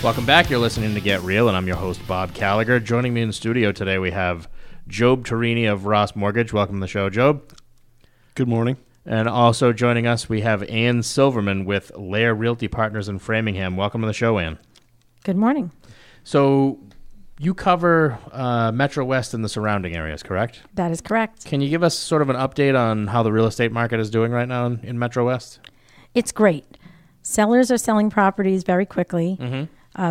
Welcome back. You're listening to Get Real, and I'm your host, Bob Gallagher. Joining me in the studio today, we have Job Torini of Ross Mortgage. Welcome to the show, Job. Good morning. And also joining us, we have Anne Silverman with Lair Realty Partners in Framingham. Welcome to the show, Anne. Good morning. So you cover Metro West and the surrounding areas, correct? That is correct. Can you give us sort of an update on how the real estate market is doing right now in Metro West? It's great. Sellers are selling properties very quickly. Mm-hmm.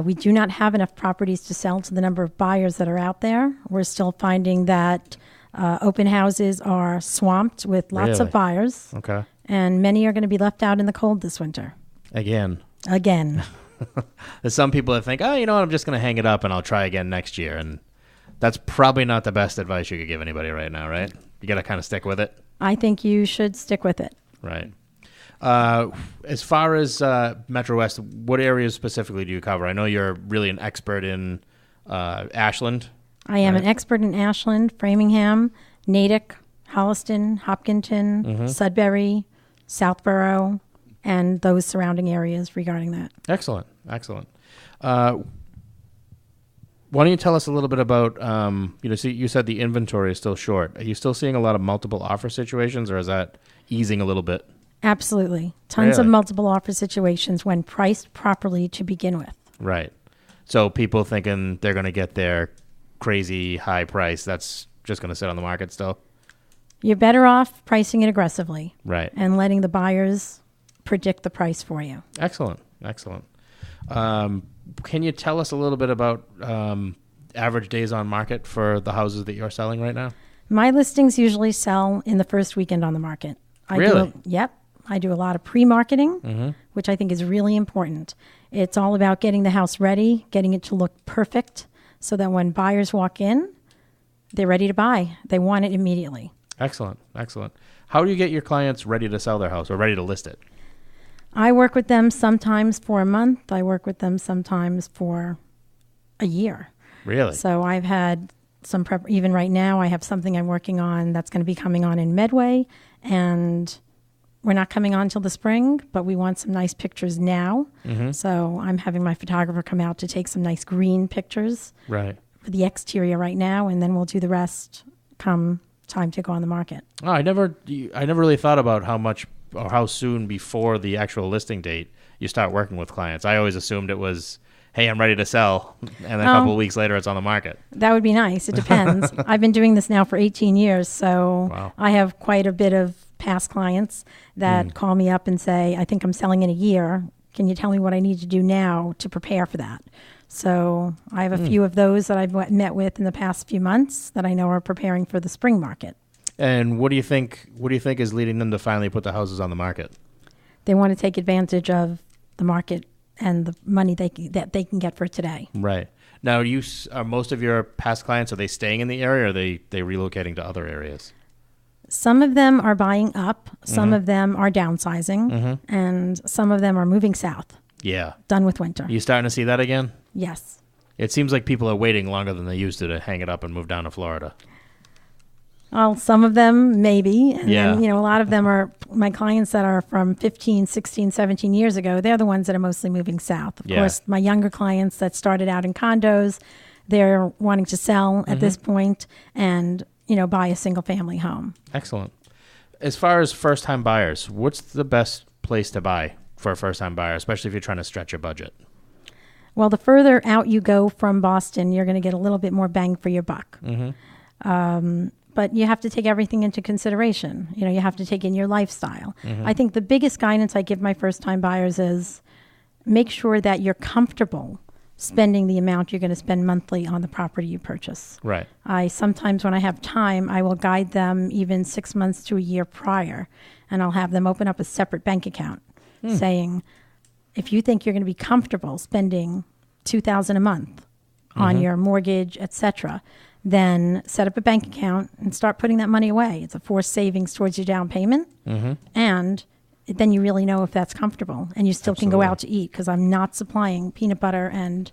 We do not have enough properties to sell to the number of buyers that are out there. We're still finding that open houses are swamped with lots of buyers. Okay. And many are going to be left out in the cold this winter. Again. There's some people that think, oh, you know what, I'm just going to hang it up and I'll try again next year. And that's probably not the best advice you could give anybody right now, right? You got to kind of stick with it. I think you should stick with it. Right. As far as Metro West, what areas specifically do you cover? I know you're really an expert in Ashland. I am an expert in Ashland, Framingham, Natick, Holliston, Hopkinton, Sudbury, Southborough, and those surrounding areas regarding that. Excellent. Why don't you tell us a little bit about, you said the inventory is still short. Are you still seeing a lot of multiple offer situations, or is that easing a little bit? Absolutely. Tons of multiple offer situations when priced properly to begin with. Right. So people thinking they're going to get their crazy high price, that's just going to sit on the market still? You're better off pricing it aggressively. Right. And letting the buyers predict the price for you. Excellent. Can you tell us a little bit about average days on market for the houses that you're selling right now? My listings usually sell in the first weekend on the market. Really? Yep. I do a lot of pre-marketing, which I think is really important. It's all about getting the house ready, getting it to look perfect, so that when buyers walk in, they're ready to buy. They want it immediately. Excellent. How do you get your clients ready to sell their house or ready to list it? I work with them sometimes for a month. I work with them sometimes for a year. Really? So I've had some prep. Even right now, I have something I'm working on that's going to be coming on in Medway, and we're not coming on till the spring, but we want some nice pictures now. So I'm having my photographer come out to take some nice green pictures for the exterior right now, and then we'll do the rest come time to go on the market. Oh, I never really thought about how much or how soon before the actual listing date you start working with clients. I always assumed it was, hey, I'm ready to sell, and then a couple of weeks later it's on the market. That would be nice. It depends. I've been doing this now for 18 years, so I have quite a bit of past clients that call me up and say, I think I'm selling in a year. Can you tell me what I need to do now to prepare for that? So I have a few of those that I've met with in the past few months that I know are preparing for the spring market. And what do you think is leading them to finally put the houses on the market? They want to take advantage of the market and the money that they can get for today. Right. Now, are most of your past clients, are they staying in the area, or are they relocating to other areas? Some of them are buying up. Some of them are downsizing. And some of them are moving south. Yeah. Done with winter. You starting to see that again? Yes. It seems like people are waiting longer than they used to hang it up and move down to Florida. Well, some of them maybe. And then, a lot of them are my clients that are from 15, 16, 17 years ago. They're the ones that are mostly moving south. Of course, my younger clients that started out in condos, they're wanting to sell at this point and, buy a single family home. Excellent. As far as first-time buyers, what's the best place to buy for a first-time buyer, especially if you're trying to stretch your budget? Well, the further out you go from Boston, you're going to get a little bit more bang for your buck. But you have to take everything into consideration. You have to take in your lifestyle. I think the biggest guidance I give my first-time buyers is make sure that you're comfortable spending the amount you're going to spend monthly on the property you purchase. Right. Sometimes when I have time, I will guide them even 6 months to a year prior, and I'll have them open up a separate bank account saying, if you think you're going to be comfortable spending $2,000 a month on your mortgage, etc., then set up a bank account and start putting that money away. It's a forced savings towards your down payment. And then you really know if that's comfortable. And you still can go out to eat, because I'm not supplying peanut butter and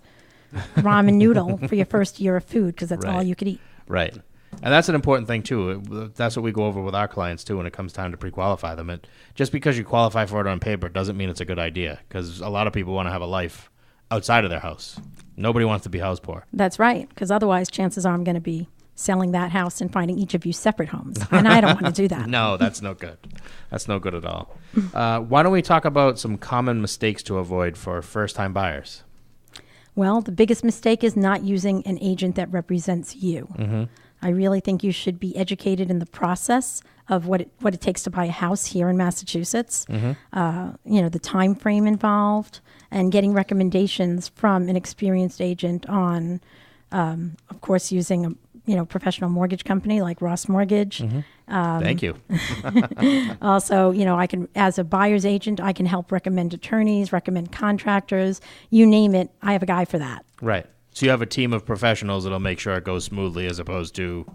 ramen noodle for your first year of food, because that's all you could eat. Right. And that's an important thing, too. That's what we go over with our clients, too, when it comes time to pre-qualify them. Just because you qualify for it on paper doesn't mean it's a good idea, because a lot of people want to have a life outside of their house. Nobody wants to be house poor. That's right, because otherwise chances are I'm going to be selling that house and finding each of you separate homes. And I don't want to do that. No, that's no good. That's no good at all. Why don't we talk about some common mistakes to avoid for first-time buyers? Well, the biggest mistake is not using an agent that represents you. Mm-hmm. I really think you should be educated in the process of what it takes to buy a house here in Massachusetts. Mm-hmm. The time frame involved, and getting recommendations from an experienced agent on, of course, using a professional mortgage company like Ross Mortgage. Mm-hmm. Thank you. Also, I can, as a buyer's agent, I can help recommend attorneys, recommend contractors, you name it. I have a guy for that. Right. So you have a team of professionals that'll make sure it goes smoothly as opposed to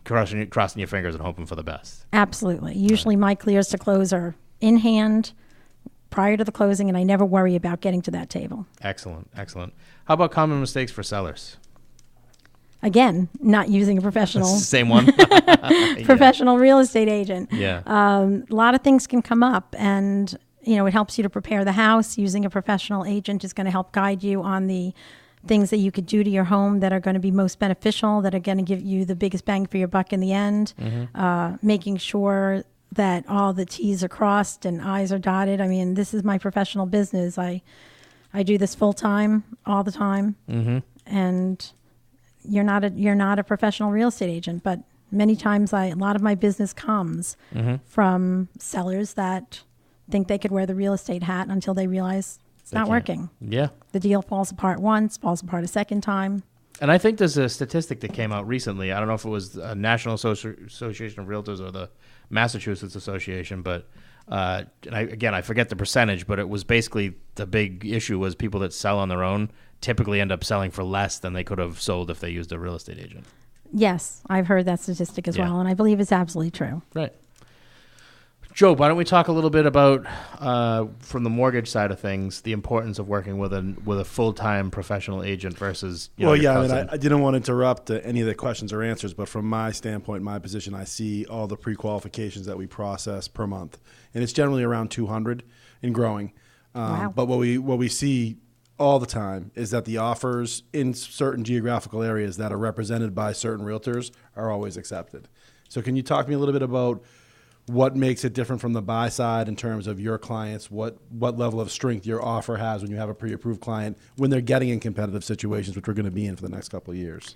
crossing your fingers and hoping for the best. Absolutely. Usually my clears to close are in hand prior to the closing, and I never worry about getting to that table. Excellent. How about common mistakes for sellers? Again, not using a professional Same one. professional real estate agent. Yeah. A lot of things can come up, and it helps you to prepare the house. Using a professional agent is going to help guide you on the things that you could do to your home that are going to be most beneficial, that are going to give you the biggest bang for your buck in the end. Mm-hmm. Making sure that all the T's are crossed and I's are dotted. I mean, this is my professional business. I do this full time, all the time. Mm-hmm. And you're not a professional real estate agent, but many times a lot of my business comes Mm-hmm. from sellers that think they could wear the real estate hat until they realize it's not working. Yeah. The deal falls apart once, falls apart a second time. And I think there's a statistic that came out recently. I don't know if it was the National Association of Realtors or the Massachusetts Association, but I forget the percentage, but it was basically the big issue was people that sell on their own typically end up selling for less than they could have sold if they used a real estate agent. Yes, I've heard that statistic as well, and I believe it's absolutely true. Right. Joe, why don't we talk a little bit about, from the mortgage side of things, the importance of working with a full-time professional agent versus, I didn't want to interrupt any of the questions or answers, but from my standpoint, my position, I see all the pre-qualifications that we process per month, and it's generally around 200 and growing. Wow. But what we see all the time is that the offers in certain geographical areas that are represented by certain realtors are always accepted. So can you talk to me a little bit about what makes it different from the buy side in terms of your clients, what level of strength your offer has when you have a pre-approved client when they're getting in competitive situations, which we're going to be in for the next couple of years?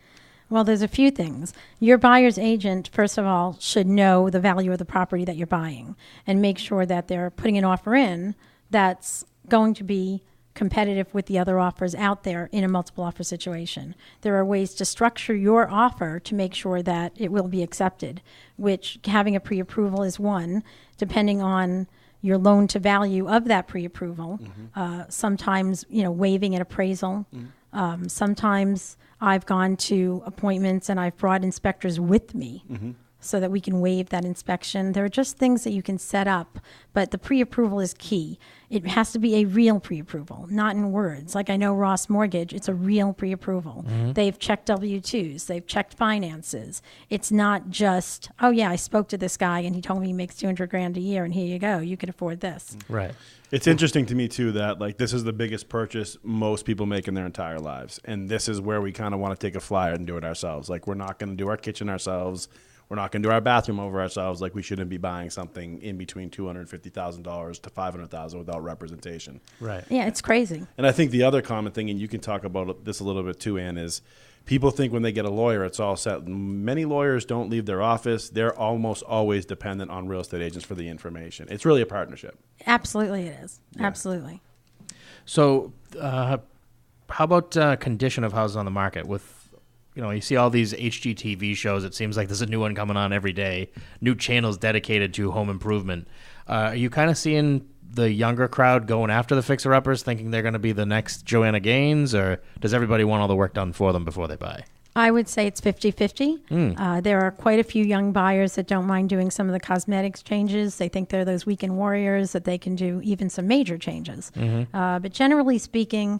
Well, there's a few things. Your buyer's agent, first of all, should know the value of the property that you're buying and make sure that they're putting an offer in that's going to be competitive with the other offers out there in a multiple offer situation. There are ways to structure your offer to make sure that it will be accepted, which having a pre-approval is one, depending on your loan to value of that pre-approval. Sometimes, waiving an appraisal. Sometimes I've gone to appointments and I've brought inspectors with me. So that we can waive that inspection. There are just things that you can set up, but the pre-approval is key. It has to be a real pre-approval, not in words. Like I know Ross Mortgage, it's a real pre-approval. They've checked W-2s, they've checked finances. It's not just, oh yeah, I spoke to this guy and he told me he makes $200,000 a year and here you go, you can afford this. Right. It's interesting to me too that this is the biggest purchase most people make in their entire lives, and this is where we kind of want to take a flyer and do it ourselves. We're not going to do our kitchen ourselves. We're not going to do our bathroom over ourselves. We shouldn't be buying something in between $250,000 to $500,000 without representation. Right. Yeah, it's crazy. And I think the other common thing, and you can talk about this a little bit too, Ann, is people think when they get a lawyer, it's all set. Many lawyers don't leave their office. They're almost always dependent on real estate agents for the information. It's really a partnership. Absolutely it is. Yeah. Absolutely. So how about condition of houses on the market with, you see all these HGTV shows. It seems like there's a new one coming on every day, new channels dedicated to home improvement. Are you kind of seeing the younger crowd going after the fixer-uppers, thinking they're going to be the next Joanna Gaines, or does everybody want all the work done for them before they buy? I would say it's 50-50. There are quite a few young buyers that don't mind doing some of the cosmetics changes. They think they're those weekend warriors that they can do even some major changes. But generally speaking,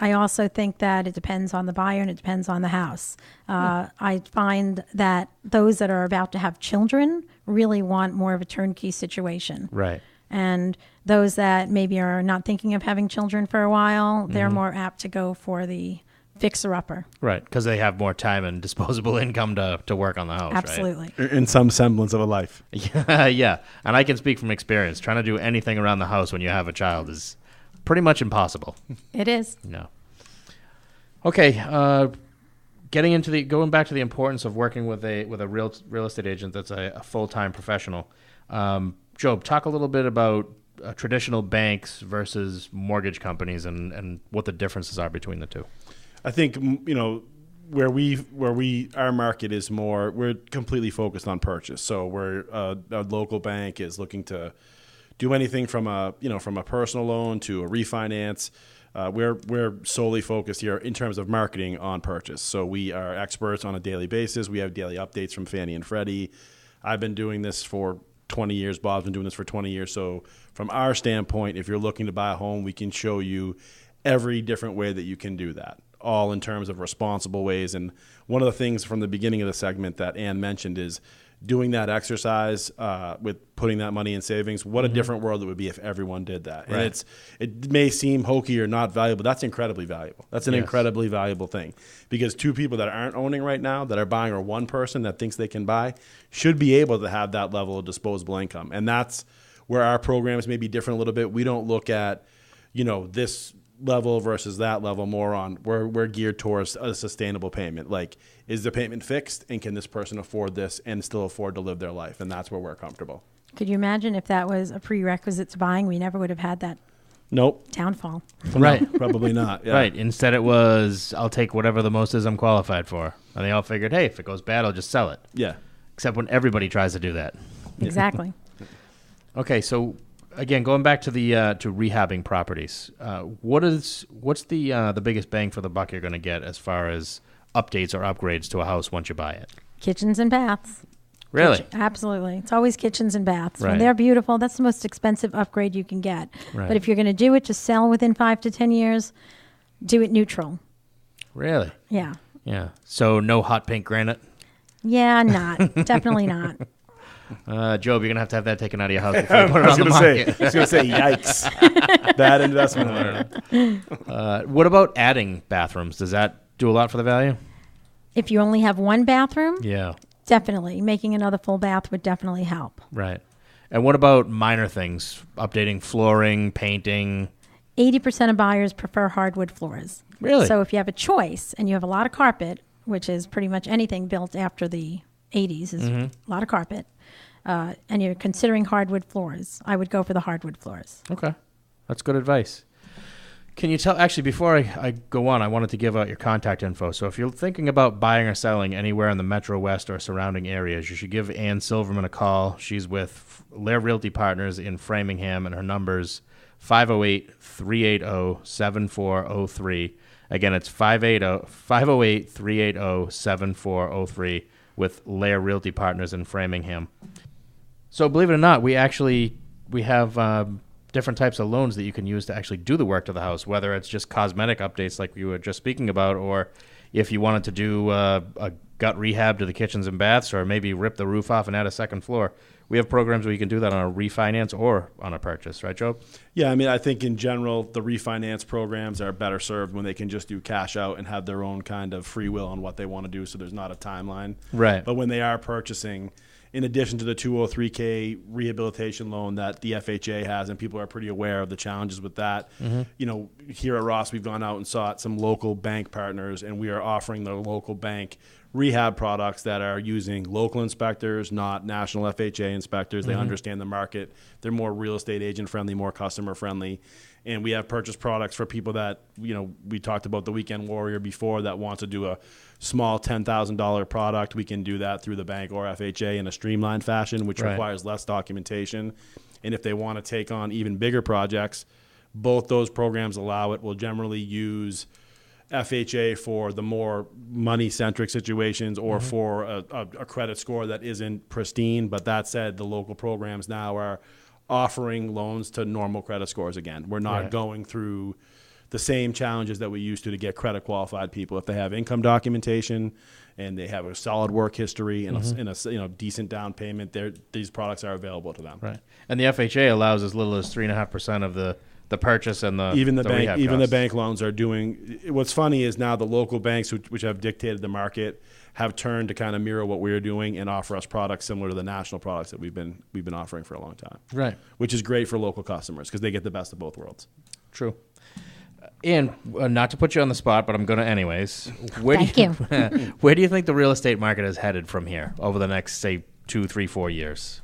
I also think that it depends on the buyer and it depends on the house. I find that those that are about to have children really want more of a turnkey situation. Right. And those that maybe are not thinking of having children for a while, they're more apt to go for the fixer-upper. Right, because they have more time and disposable income to work on the house, Absolutely. In some semblance of a life. right? Yeah, and I can speak from experience. Trying to do anything around the house when you have a child is pretty much impossible. It is. No. Okay, going back to the importance of working with a real estate agent that's a full-time professional. Job, talk a little bit about traditional banks versus mortgage companies and what the differences are between the two. I think, where our market is more, we're completely focused on purchase. So we're a local bank is looking to do anything from a personal loan to a refinance. We're solely focused here in terms of marketing on purchase. So we are experts on a daily basis. We have daily updates from Fannie and Freddie. I've been doing this for 20 years. Bob's been doing this for 20 years. So from our standpoint, if you're looking to buy a home, we can show you every different way that you can do that, all in terms of responsible ways. And one of the things from the beginning of the segment that Anne mentioned is doing that exercise with putting that money in savings. What a different world it would be if everyone did that. Right. And it may seem hokey or not valuable. That's incredibly valuable. That's an incredibly valuable thing, because two people that aren't owning right now, that are buying, or one person that thinks they can buy, should be able to have that level of disposable income. And that's where our programs may be different a little bit. We don't look at, this level versus that level, more on we're geared towards a sustainable payment. Like, is the payment fixed, and can this person afford this and still afford to live their life? And that's where we're comfortable. Could you imagine if that was a prerequisite to buying? We never would have had that Nope. downfall. Right. No, probably not. Yeah. Right. Instead it was, I'll take whatever the most is I'm qualified for. And they all figured, hey, if it goes bad, I'll just sell it. Yeah. Except when everybody tries to do that. Exactly. Okay, so again, going back to the to rehabbing properties, what's the biggest bang for the buck you're going to get as far as updates or upgrades to a house once you buy it? Kitchens and baths. Really? Absolutely. It's always kitchens and baths. Right. When they're beautiful, that's the most expensive upgrade you can get. Right. But if you're going to do it to sell within 5 to 10 years, do it neutral. Really? Yeah. Yeah. So no hot pink granite? Yeah, not. Definitely not. Job, you're going to have that taken out of your house before you put it on the market. I was going to say, yikes. Bad investment. What about adding bathrooms? Does that do a lot for the value? If you only have one bathroom, Yeah. definitely. Making another full bath would definitely help. Right. And what about minor things? Updating flooring, painting? 80% of buyers prefer hardwood floors. Really? So if you have a choice and you have a lot of carpet, which is pretty much anything built after the 80s is a lot of carpet, and you're considering hardwood floors, I would go for the hardwood floors. Okay. That's good advice. Can you tell, actually, before I go on, I wanted to give out your contact info. So if you're thinking about buying or selling anywhere in the Metro West or surrounding areas, you should give Anne Silverman a call. She's with Lair Realty Partners in Framingham, and her number's 508-380-7403. Again, it's 508-380-7403 with Lair Realty Partners in Framingham. So believe it or not, we have different types of loans that you can use to actually do the work to the house, whether it's just cosmetic updates like we were just speaking about, or if you wanted to do a gut rehab to the kitchens and baths, or maybe rip the roof off and add a second floor. We have programs where you can do that on a refinance or on a purchase, right, Joe? Yeah, I mean, I think in general, the refinance programs are better served when they can just do cash out and have their own kind of free will on what they want to do, so there's not a timeline. Right. But when they are purchasing, in addition to the 203K rehabilitation loan that the FHA has, and people are pretty aware of the challenges with that, here at Ross, we've gone out and sought some local bank partners, and we are offering the local bank rehab products that are using local inspectors, not national FHA inspectors. They understand the market. They're more real estate agent friendly, more customer friendly. And we have purchase products for people that, we talked about the weekend warrior before that wants to do a small $10,000 product. We can do that through the bank or FHA in a streamlined fashion, which requires less documentation. And if they want to take on even bigger projects, both those programs allow it. We'll generally use FHA for the more money-centric situations or for a credit score that isn't pristine. But that said, the local programs now are offering loans to normal credit scores again. We're not going through the same challenges that we used to get credit qualified people. If they have income documentation and they have a solid work history and a decent down payment, these products are available to them. Right. And the FHA allows as little as 3.5% of the purchase and the even the bank rehab even costs. the bank loans are doing. What's funny is now the local banks which have dictated the market have turned to kind of mirror what we're doing and offer us products similar to the national products that we've been offering for a long time. Right. Which is great for local customers because they get the best of both worlds. True. And not to put you on the spot, but I'm going to anyways. Where do you think the real estate market is headed from here over the next, say, 2, 3, 4 years?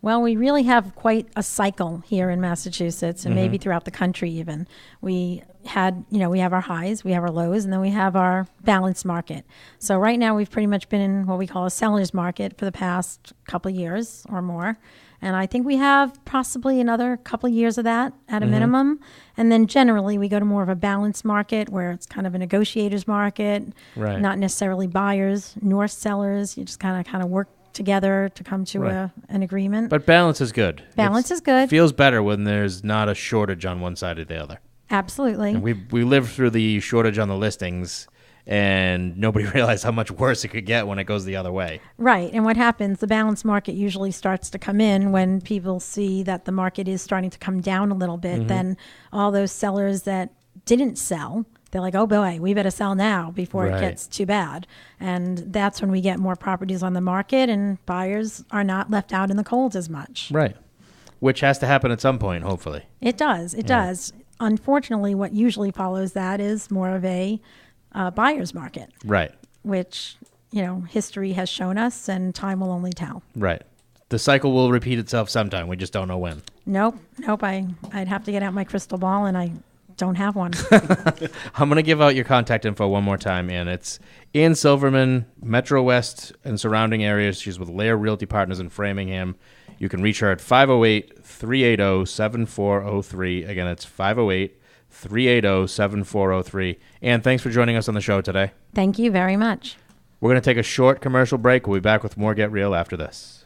Well, we really have quite a cycle here in Massachusetts and maybe throughout the country even. We have our highs, we have our lows, and then we have our balanced market. So right now we've pretty much been in what we call a seller's market for the past couple of years or more. And I think we have possibly another couple of years of that at a minimum. And then generally we go to more of a balanced market where it's kind of a negotiator's market, Right. not necessarily buyers nor sellers. You just kind of work together to come to Right. an agreement. But balance is good. Balance is good. Feels better when there's not a shortage on one side or the other. Absolutely. And we lived through the shortage on the listings, and nobody realized how much worse it could get when it goes the other way. Right. And what happens, the balanced market usually starts to come in when people see that the market is starting to come down a little bit. Then all those sellers that didn't sell, they're like, oh boy, we better sell now before Right. it gets too bad. And that's when we get more properties on the market and buyers are not left out in the cold as much. Right. Which has to happen at some point, hopefully. It does. It does. Unfortunately, what usually follows that is more of a buyer's market, Right. which, history has shown us and time will only tell. Right. The cycle will repeat itself sometime. We just don't know when. Nope. I'd have to get out my crystal ball, and I don't have one. I'm going to give out your contact info one more time, Ann. It's Anne Silverman, Metro West and surrounding areas. She's with Lair Realty Partners in Framingham. You can reach her at 508-380-7403. Again, it's 508-380-7403. Ann, thanks for joining us on the show today. Thank you very much. We're going to take a short commercial break. We'll be back with more Get Real after this.